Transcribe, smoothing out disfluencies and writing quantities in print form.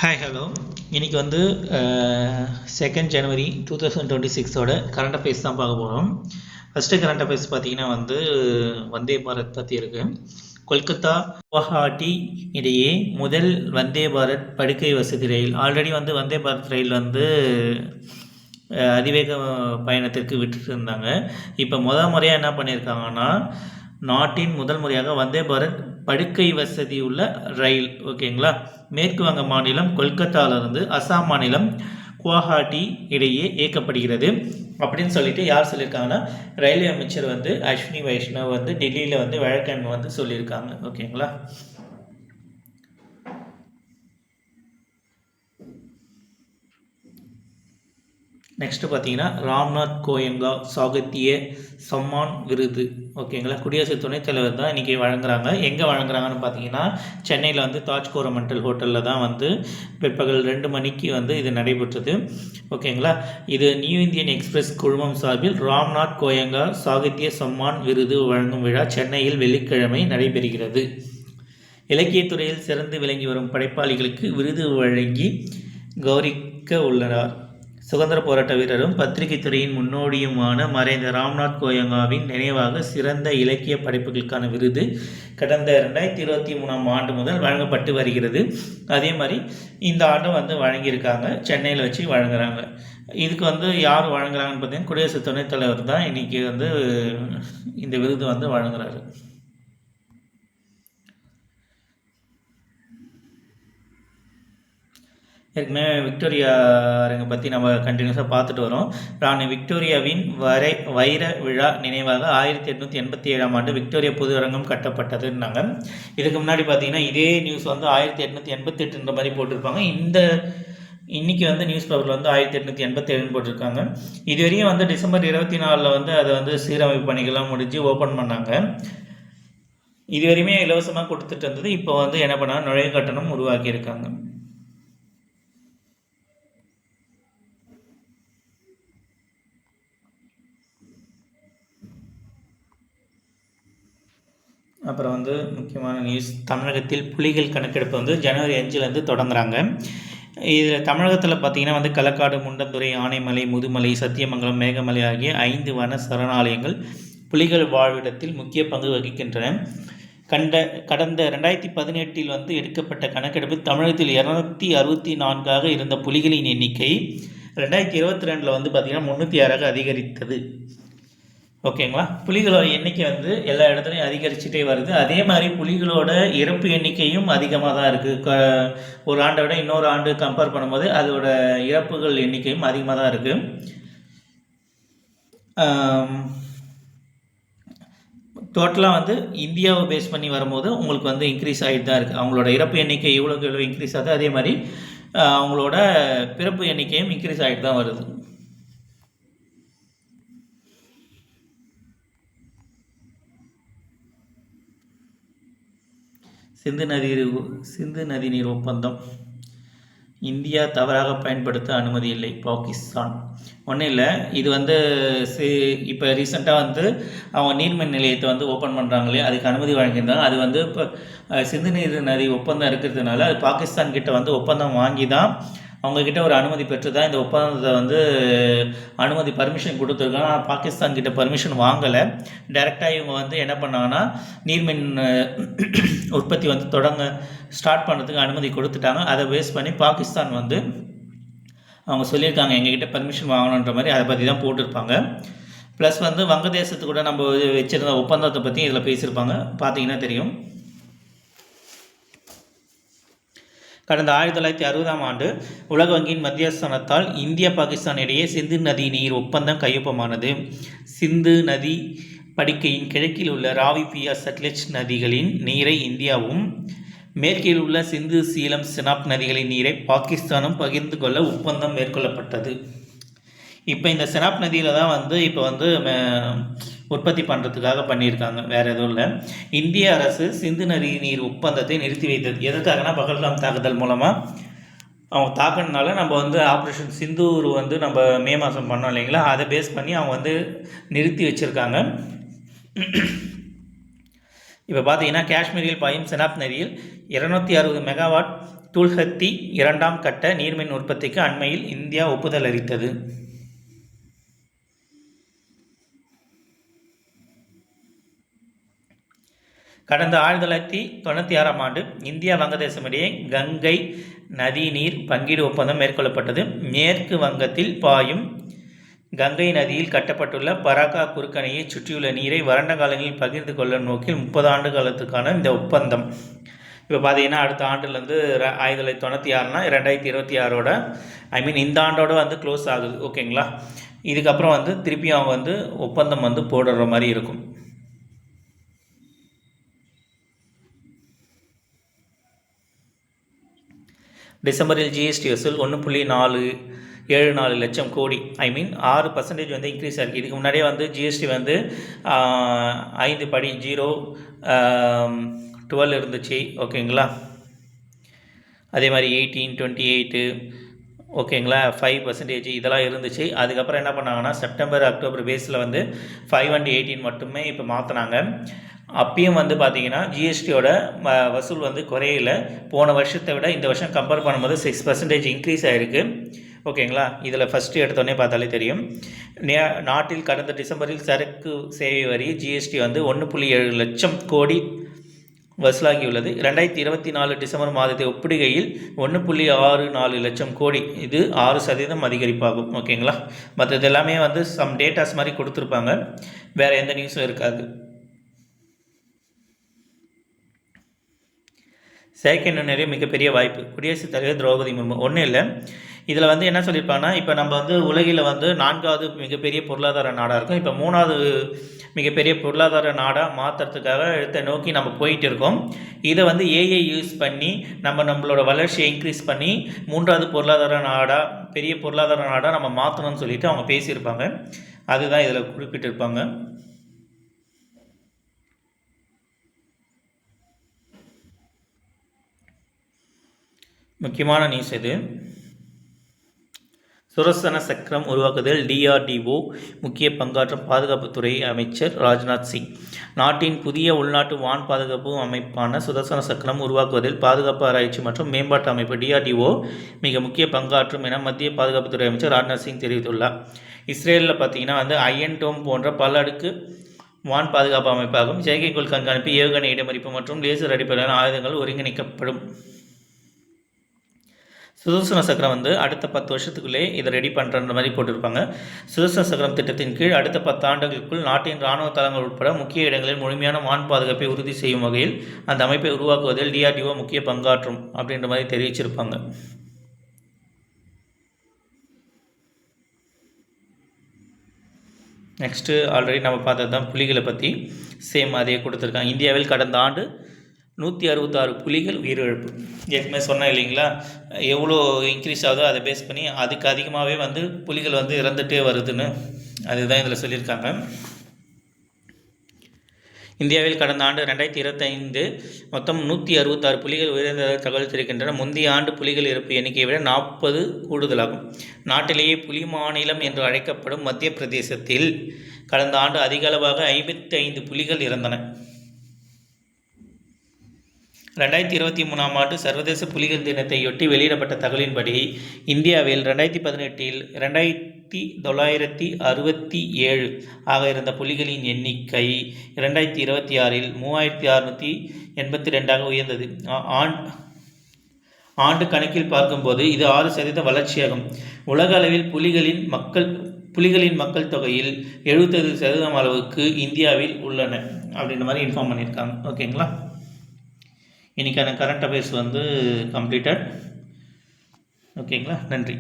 Hi hello இன்றைக்கி வந்து 2nd ஜனவரி 2026 current affairs தான் பார்க்க போகிறோம். ஃபஸ்ட்டு கரண்ட் அஃபேர்ஸ் பார்த்தீங்கன்னா வந்து வந்தே பாரத் பற்றி இருக்குது. கொல்கத்தா குவஹாட்டி இடையே முதல் வந்தே பாரத் படுக்கை வசதி ரயில். ஆல்ரெடி வந்து வந்தே பாரத் ரயில் வந்து அதிவேக பயணத்திற்கு விட்டுட்டு இருந்தாங்க. இப்போ முறையாக என்ன பண்ணியிருக்காங்கன்னா, நாட்டின் முதல் முறையாக வந்தே பாரத் படுக்கை வசதி உள்ள ரயில், ஓகேங்களா, மேற்கு வங்க மாநிலம் கொல்கத்தாவிலிருந்து அசாம் மாநிலம் குவஹாட்டி இடையே இயக்கப்படுகிறது அப்படின்னு சொல்லிட்டு யார் சொல்லியிருக்காங்கன்னா, ரயில்வே அமைச்சர் வந்து அஸ்வினி வைஷ்ணவ் வந்து டெல்லியில் வந்து வழக்கெண் வந்து சொல்லியிருக்காங்க, ஓகேங்களா. நெக்ஸ்ட்டு பார்த்தீங்கன்னா ராம்நாத் கோயங்கா சாகித்ய சம்மான் விருது, ஓகேங்களா, குடியரசு துணைத் தலைவர் தான் இன்றைக்கி வழங்குறாங்க. எங்கே வழங்குறாங்கன்னு பார்த்தீங்கன்னா, சென்னையில் வந்து தாஜ் கோரமண்டல் ஹோட்டலில் தான் வந்து பிற்பகல் 2 மணிக்கு வந்து இது நடைபெற்றது, ஓகேங்களா. இது நியூ இந்தியன் எக்ஸ்பிரஸ் குழுமம் சார்பில் ராம்நாத் கோயங்கா சாகித்ய சம்மான் விருது வழங்கும் விழா சென்னையில் வெள்ளிக்கிழமை நடைபெறுகிறது. இலக்கியத்துறையில் சிறந்து விளங்கி வரும் படைப்பாளிகளுக்கு விருது வழங்கி கௌரவிக்க உள்ளனர். சுதந்திர போராட்ட வீரரும் பத்திரிகை துறையின் முன்னோடியுமான மறைந்த ராம்நாத் கோயங்காவின் நினைவாக சிறந்த இலக்கிய படைப்புகளுக்கான விருது கடந்த 2023 ஆண்டு முதல் வழங்கப்பட்டு வருகிறது. அதே மாதிரி இந்த ஆண்டும் வந்து வழங்கியிருக்காங்க, சென்னையில் வச்சு வழங்குறாங்க. இதுக்கு வந்து யார் வழங்குறாங்கன்னு பார்த்தீங்கன்னா, குடியரசு துணைத் தலைவர் தான் இன்றைக்கி வந்து இந்த விருது வந்து வழங்குறாரு. ஏற்கனவே விக்டோரியா அரங்கை பற்றி நம்ம கண்டினியூஸாக பார்த்துட்டு வரோம். ராணி விக்டோரியாவின் வைர விழா நினைவாக 1887 ஆண்டு விக்டோரியா பொது அரங்கம் கட்டப்பட்டதுன்னாங்க. இதுக்கு முன்னாடி பார்த்தீங்கன்னா இதே நியூஸ் வந்து 1888 மாதிரி போட்டிருப்பாங்க. இன்றைக்கி வந்து நியூஸ் பேப்பரில் வந்து 1887 போட்டிருக்காங்க. இதுவரையும் வந்து டிசம்பர் 24 வந்து அதை வந்து சீரமைப்பு பணிகள்லாம் முடிஞ்சு ஓப்பன் பண்ணாங்க. இதுவரையுமே இலவசமாக கொடுத்துட்டு இருந்தது. இப்போ வந்து என்ன பண்ணால் நுழைவு கட்டணம் உருவாக்கியிருக்காங்க. அப்புறம் வந்து முக்கியமான நியூஸ், தமிழகத்தில் புலிகள் கணக்கெடுப்பு வந்து ஜனவரி 5 தொடங்குறாங்க. இதில் தமிழகத்தில் பார்த்திங்கன்னா வந்து களக்காடு, முண்டந்துறை, ஆனைமலை, முதுமலை, சத்தியமங்கலம், மேகமலை ஆகிய 5 வன சரணாலயங்கள் புலிகள் வாழ்விடத்தில் முக்கிய பங்கு வகிக்கின்றன. கடந்த 2018 வந்து எடுக்கப்பட்ட கணக்கெடுப்பு தமிழகத்தில் 264 இருந்த புலிகளின் எண்ணிக்கை 2022 வந்து பார்த்திங்கன்னா 306 அதிகரித்தது, ஓகேங்களா. புலிகளோட எண்ணிக்கை வந்து எல்லா இடத்துலையும் அதிகரிச்சுட்டே வருது. அதே மாதிரி புலிகளோட இறப்பு எண்ணிக்கையும் அதிகமாக தான் இருக்குது. ஒரு ஆண்டை விட இன்னொரு ஆண்டு கம்பேர் பண்ணும்போது அதோட இறப்புகள் எண்ணிக்கையும் அதிகமாக தான் இருக்குது. டோட்டலாக வந்து இந்தியாவை பேஸ் பண்ணி வரும்போது உங்களுக்கு வந்து இன்க்ரீஸ் ஆகிட்டு தான் இருக்குது. அவங்களோட இறப்பு எண்ணிக்கை எவ்வளோ இன்க்ரீஸ் ஆகுது, அதே மாதிரி அவங்களோட பிறப்பு எண்ணிக்கையும் இன்க்ரீஸ் ஆகிட்டு தான் வருது. சிந்து நதி நீர் ஒப்பந்தம் இந்தியா தவறாக பயன்படுத்த அனுமதி இல்லை பாகிஸ்தான். ஒன்றும் இல்லை, இது வந்து இப்போ ரீசெண்டாக வந்து அவங்க நீர்மின் நிலையத்தை வந்து ஓப்பன் பண்ணுறாங்களே, அதுக்கு அனுமதி வழங்கியிருந்தாங்க. அது வந்து இப்போ சிந்து நீர் நதி ஒப்பந்தம் இருக்கிறதுனால அது பாகிஸ்தான் கிட்ட வந்து ஒப்பந்தம் வாங்கி தான் அவங்கக்கிட்ட ஒரு அனுமதி பெற்று தான் இந்த ஒப்பந்தத்தை வந்து அனுமதி பர்மிஷன் கொடுத்துருக்காங்க. ஆனால் பாகிஸ்தான் கிட்ட பர்மிஷன் வாங்கலை. டைரெக்டாக இவங்க வந்து என்ன பண்ணாங்கன்னா நீர்மின் உற்பத்தி வந்து ஸ்டார்ட் பண்ணுறதுக்கு அனுமதி கொடுத்துட்டாங்க. அதை பேஸ் பண்ணி பாகிஸ்தான் வந்து அவங்க சொல்லியிருக்காங்க எங்ககிட்ட பர்மிஷன் வாங்கணுன்ற மாதிரி, அதை பற்றி தான் போட்டிருப்பாங்க. ப்ளஸ் வந்து வங்கதேசத்து கூட நம்ம வச்சுருந்த ஒப்பந்தத்தை பற்றி இதில் பேசியிருப்பாங்க, பார்த்தீங்கன்னா தெரியும். கடந்த 1960 ஆண்டு உலக வங்கியின் மத்தியஸ்தானத்தால் இந்தியா பாகிஸ்தான் இடையே சிந்து நதி நீர் ஒப்பந்தம் கையொப்பமானது. சிந்து நதி படுக்கையின் கிழக்கில் உள்ள ராவி, பியாஸ், சட்லஜ் நதிகளின் நீரை இந்தியாவும், மேற்கில் உள்ள சிந்து, சீலம், சினாப் நதிகளின் நீரை பாகிஸ்தானும் பகிர்ந்து கொள்ள ஒப்பந்தம் மேற்கொள்ளப்பட்டது. இப்போ இந்த சினாப் நதியில் தான் வந்து இப்போ வந்து உற்பத்தி பண்ணுறதுக்காக பண்ணியிருக்காங்க, வேறு எதுவும் இல்லை. இந்திய அரசு சிந்து நதி நீர் ஒப்பந்தத்தை நிறுத்தி வைத்தது. எதற்காகனா பகல்காம் தாக்குதல் மூலமாக அவங்க தாக்குனால நம்ம வந்து ஆப்ரேஷன் சிந்தூர் வந்து நம்ம மே மாதம் பண்ணோம் இல்லைங்களா, அதை பேஸ் பண்ணி அவங்க வந்து நிறுத்தி வச்சுருக்காங்க. இப்போ பார்த்தீங்கன்னா காஷ்மீரில் பாயும் சினாப் நதியில் 260 மெகாவாட் துல்ஹத்தி 2ஆம் கட்ட நீர்மின் உற்பத்திக்கு அண்மையில் இந்தியா ஒப்புதல் அளித்தது? கடந்த 1996ஆம் ஆண்டு இந்தியா வங்கதேசம் இடையே கங்கை நதிநீர் பங்கீடு ஒப்பந்தம் மேற்கொள்ளப்பட்டது. மேற்கு வங்கத்தில் பாயும் கங்கை நதியில் கட்டப்பட்டுள்ள பராக்கா குறுக்கணையை சுற்றியுள்ள நீரை வறண்ட காலங்களில் பகிர்ந்து கொள்ளும் நோக்கில் 30 ஆண்டு காலத்துக்கான இந்த ஒப்பந்தம். இப்போ பார்த்தீங்கன்னா அடுத்த ஆண்டுலேருந்து 1996னா 2026 இந்த ஆண்டோட வந்து க்ளோஸ் ஆகுது. ஓகேங்களா? இதுக்கப்புறம் வந்து திருப்பி அவங்க வந்து ஒப்பந்தம் வந்து போடுற மாதிரி இருக்கும். டிசம்பரில் ஜிஎஸ்டி வசூல் 1.474 லட்சம் கோடி 6% வந்து இன்க்ரீஸ் ஆகிருக்கு. இதுக்கு முன்னாடியே வந்து ஜிஎஸ்டி வந்து 5 படி 0-12 இருந்துச்சு. ஓகேங்களா? அதே மாதிரி 18, 28 ஓகேங்களா 5% இதெல்லாம் இருந்துச்சு. அதுக்கப்புறம் என்ன பண்ணாங்கன்னா செப்டம்பர் அக்டோபர் பேஸில் வந்து 5 and 18 மட்டுமே இப்போ மாற்றினாங்க. அப்பயும் வந்து பார்த்திங்கன்னா ஜிஎஸ்டியோட வசூல் வந்து குறையில. போன வருஷத்தை விட இந்த வருஷம் கம்பேர் பண்ணும்போது 6% இன்க்ரீஸ் ஆகிருக்கு. ஓகேங்களா? இதில் ஃபஸ்ட்டு எடுத்தோடனே பார்த்தாலே தெரியும். நாட்டில் கடந்த டிசம்பரில் சரக்கு சேவை வரி ஜிஎஸ்டி வந்து 1.7 லட்சம் கோடி வசூலாகியுள்ளது. 2024 டிசம்பர் மாதத்தை ஒப்பிடுகையில் 1.64 லட்சம் கோடி, இது 6% அதிகரிப்பாகும். ஓகேங்களா? மற்றது எல்லாமே வந்து சம் டேட்டாஸ் மாதிரி கொடுத்துருப்பாங்க, வேறு எந்த நியூஸும் இருக்காது. செயற்கை நுண்ணறிவு மிகப்பெரிய வாய்ப்பு. குடியரசுத் தலைவர் திரௌபதி முர்மு. ஒன்றும் இல்லை, இதில் வந்து என்ன சொல்லியிருப்பாங்கன்னா, இப்போ நம்ம வந்து உலகில் வந்து 4வது மிகப்பெரிய பொருளாதார நாடாக இருக்கும். இப்போ 3வது மிகப்பெரிய பொருளாதார நாடாக மாற்றுறதுக்காக எடுத்த நோக்கி நம்ம போயிட்டு இருக்கோம். இதை வந்து ஏஐ யூஸ் பண்ணி நம்மளோட வளர்ச்சியை இன்க்ரீஸ் பண்ணி 3வது பொருளாதார நாடாக, பெரிய பொருளாதார நாடாக நம்ம மாற்றணும்னு சொல்லிட்டு அவங்க பேசியிருப்பாங்க. அதுதான் இதில் குறிப்பிட்டிருப்பாங்க. முக்கியமான நியூஸ் இது. சுதர்சன சக்கரம் உருவாக்குதல் டிஆர்டிஓ முக்கிய பங்காற்றும் பாதுகாப்புத்துறை அமைச்சர் ராஜ்நாத் சிங். நாட்டின் புதிய உள்நாட்டு வான் பாதுகாப்பு அமைப்பான சுதர்சன சக்கரம் உருவாக்குவதில் பாதுகாப்பு ஆராய்ச்சி மற்றும் மேம்பாட்டு அமைப்பு டிஆர்டிஓ மிக முக்கிய பங்காற்றும் என மத்திய பாதுகாப்புத்துறை அமைச்சர் ராஜ்நாத் சிங் தெரிவித்துள்ளார். இஸ்ரேலில் பார்த்தீங்கன்னா வந்து அயன் டோம் போன்ற பல அடுக்கு வான் பாதுகாப்பு அமைப்பாகும். செயற்கைக்கோள் கண்காணிப்பு, ஏவுகணை இடைமறிப்பு மற்றும் லேசர் அடிப்படையிலான ஆயுதங்கள் ஒருங்கிணைக்கப்படும். சுதர்சன சக்கரம் வந்து அடுத்த 10 வருஷத்துக்குள்ளே இதை ரெடி பண்ணுற மாதிரி போட்டிருப்பாங்க. சுதர்சன சக்கரம் திட்டத்தின் கீழ் அடுத்த 10 ஆண்டுகளுக்குள் நாட்டின் இராணுவ தளங்கள் உட்பட முக்கிய இடங்களில் முழுமையான வான் பாதுகாப்பை உறுதி செய்யும் வகையில் அந்த அமைப்பை உருவாக்குவதில் டிஆர்டிஓ முக்கிய பங்காற்றும் அப்படின்ற மாதிரி தெரிவிச்சிருப்பாங்க. நெக்ஸ்ட்டு ஆல்ரெடி நம்ம பார்த்தது தான் புலிகளை பற்றி, சேம் அதே கொடுத்துருக்காங்க. இந்தியாவில் கடந்த ஆண்டு 166 புலிகள் உயிரிழப்பு. ஏற்கனவே சொன்னேன் இல்லைங்களா, எவ்வளோ இன்க்ரீஸ் ஆகுதோ அதை பேஸ் பண்ணி அதுக்கு அதிகமாகவே வந்து புலிகள் வந்து இறந்துகிட்டே வருதுன்னு, அதுதான் இதில் சொல்லியிருக்காங்க. இந்தியாவில் கடந்த ஆண்டு 2025 மொத்தம் 166 புலிகள் உயிரிழந்ததாக தகவல் தெரிவிக்கின்றன. முந்தைய ஆண்டு புலிகள் இறப்பு எண்ணிக்கையை விட 40 கூடுதலாகும். நாட்டிலேயே புலி மாநிலம் என்று அழைக்கப்படும் மத்திய பிரதேசத்தில் கடந்த ஆண்டு அதிக அளவாக 55 புலிகள் இறந்தன. 2023ஆம் ஆண்டு சர்வதேச புலிகள் தினத்தையொட்டி வெளியிடப்பட்ட தகவலின்படி இந்தியாவில் 2018இல் 2967 ஆக இருந்த புலிகளின் எண்ணிக்கை 2026இல் 3682ஆக உயர்ந்தது. ஆண்டு கணக்கில் பார்க்கும்போது இது 6% வளர்ச்சியாகும். உலக அளவில் புலிகளின் மக்கள் தொகையில் 75% அளவுக்கு இந்தியாவில் உள்ளன அப்படின்ற மாதிரி இன்ஃபார்ம் பண்ணியிருக்காங்க. ஓகேங்களா? இன்றைக்கான கரண்ட் அஃபேர்ஸ் வந்து கம்ப்ளீட்டட். ஓகேங்களா? நன்றி.